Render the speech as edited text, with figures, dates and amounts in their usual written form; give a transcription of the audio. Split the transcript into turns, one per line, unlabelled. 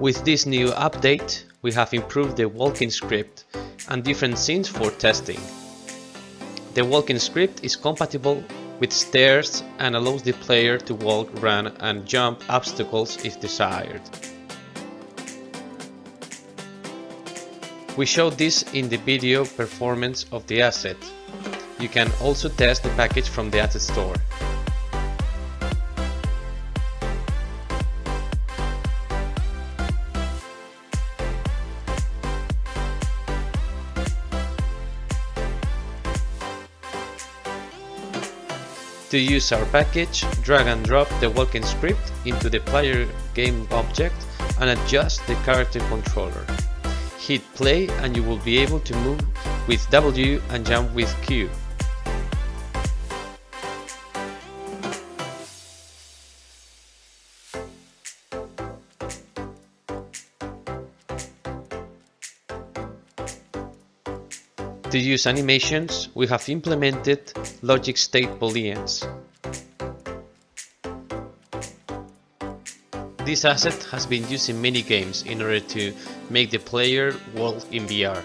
With this new update, we have improved the walking script and different scenes for testing. The walking script is compatible with stairs and allows the player to walk, run and jump obstacles if desired. We showed this in the video performance of the asset. You can also test the package from the asset store. To use our package, drag and drop the walking script into the player game object and adjust the character controller. Hit play and you will be able to move with W and jump with Q. To use animations, we have implemented logic state booleans. This asset has been used in many games in order to make the player walk in VR.